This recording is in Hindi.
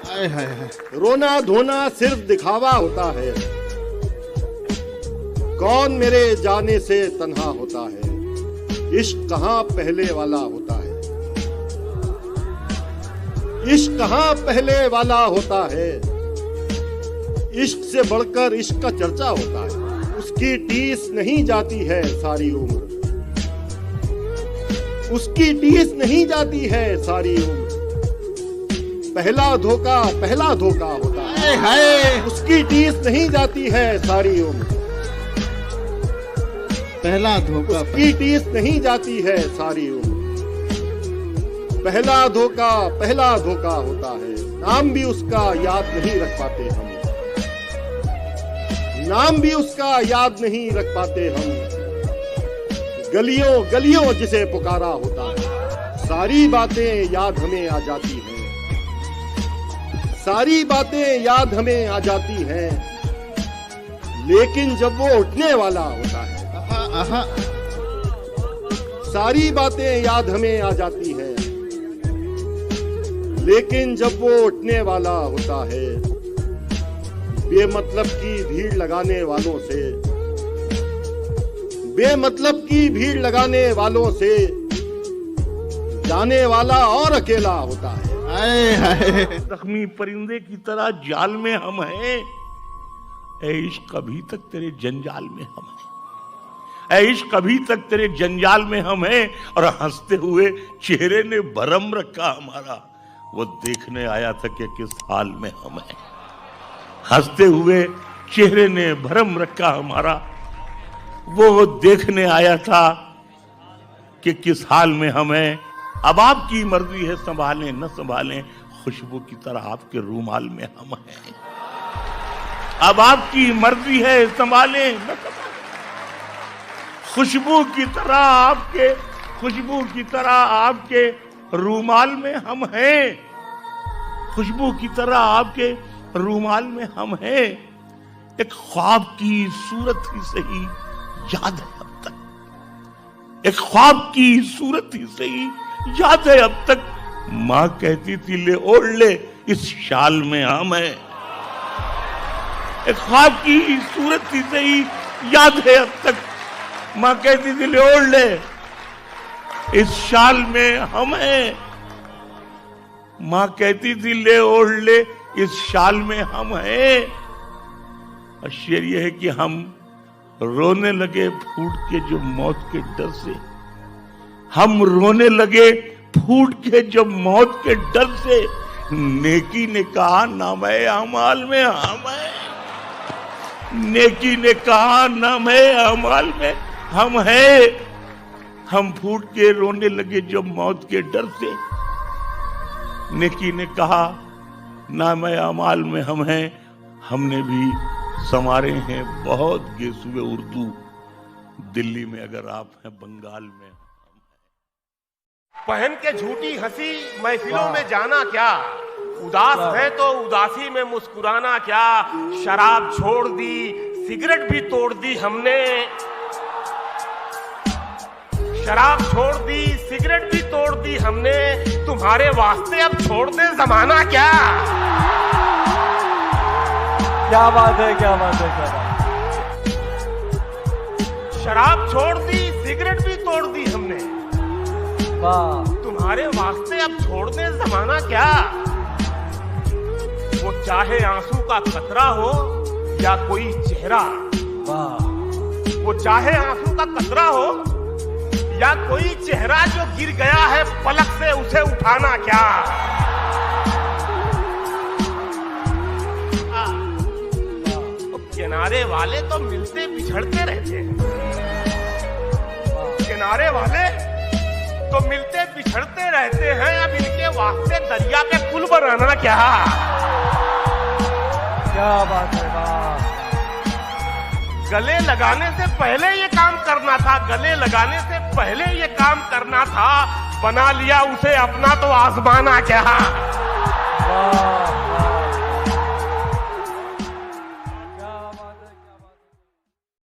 हाय हाय हाय। रोना धोना सिर्फ दिखावा होता है, कौन मेरे जाने से तन्हा होता है। इश्क कहाँ पहले वाला होता है, इश्क कहाँ पहले वाला होता है। इश्क से बढ़कर इश्क का चर्चा होता है, उसकी टीस नहीं जाती है सारी उम्र, उसकी टीस नहीं जाती है सारी उम्र। पहला धोखा होता है, हाय उसकी टीस नहीं जाती है सारी उम्र। पहला धोखा, उसकी टीस नहीं जाती है सारी उम्र। पहला धोखा होता है, नाम भी उसका याद नहीं रख पाते हम, नाम भी उसका याद नहीं रख पाते हम। गलियों जिसे पुकारा होता है, सारी बातें याद हमें आ जाती हैं, सारी बातें याद हमें आ जाती हैं। लेकिन जब वो उठने वाला होता है, आहा, सारी बातें याद हमें आ जाती हैं। लेकिन जब वो उठने वाला होता है, बेमतलब की भीड़ लगाने वालों से, बेमतलब की भीड़ लगाने वालों से जाने वाला और अकेला होता है। हाय हाय। जख्मी परिंदे की तरह जाल में हम हैं, ऐ इश्क अभी तक तेरे जंजाल में हम हैं, ऐ इश्क अभी तक तेरे जंजाल में हम हैं। और हंसते हुए चेहरे ने भरम रखा हमारा, वो देखने आया था कि किस हाल में हम हैं। हंसते हुए चेहरे ने भरम रखा हमारा, वो देखने आया था कि किस हाल में हम हैं। अब आपकी मर्जी है, संभालें न संभालें, खुशबू की तरह आपके रूमाल में हम हैं। अब आपकी मर्जी है, संभालें न संभालें, खुशबू की तरह आपके रूमाल में हम हैं। खुशबू की तरह आपके रूमाल में हम हैं। एक ख्वाब की सूरत ही सही याद है अब तक, एक ख्वाब की सूरत ही सही याद है अब तक। माँ कहती थी ले ओढ़ ले इस शाल में हम हैं। एक ख्वाब की सूरत ही सही याद है अब तक, माँ कहती थी ले ओढ़ ले इस शाल में हम हैं। माँ कहती थी ले ओढ़ ले इस शाल में हम हैं। और शेर यह है कि हम रोने लगे फूट के जो मौत के डर से, हम रोने लगे फूट के जो मौत के डर से। नेकी ने कहा नामे अमाल में हम हैं, नेकी ने कहा नामे अमाल में हम हैं। हम फूट के रोने लगे जो मौत के डर से, नेकी ने कहा नामे अमाल में हम हैं। हमने भी संवारे हैं बहुत गेसुए उर्दू, दिल्ली में अगर आप हैं, बंगाल में। पहन के झूठी हंसी महफिलों में जाना क्या, उदास है तो उदासी में मुस्कुराना क्या। शराब छोड़ दी, सिगरेट भी तोड़ दी हमने, शराब छोड़ दी, सिगरेट भी तोड़ दी हमने। तुम्हारे वास्ते अब छोड़ दे जमाना क्या। क्या बात है, क्या बात है, क्या बात। शराब छोड़ दी, सिगरेट भी तोड़ दी हमने, वाह। तुम्हारे वास्ते अब छोड़ दे जमाना क्या। वो चाहे आंसू का कतरा हो या कोई चेहरा, वाह। वो चाहे आंसू का कतरा हो या कोई चेहरा जो गिर गया है पलक से, उसे उठाना क्या। किनारे वाले तो मिलते बिछड़ते रहते हैं, किनारे वाले तो मिलते बिछड़ते रहते हैं। अब इनके वास्ते दरिया पे पुल बनाना क्या। क्या बात है, वाह। गले लगाने से पहले ये काम करना था, गले लगाने से पहले ये काम करना था। बना लिया उसे अपना तो आजमाना क्या। वाह।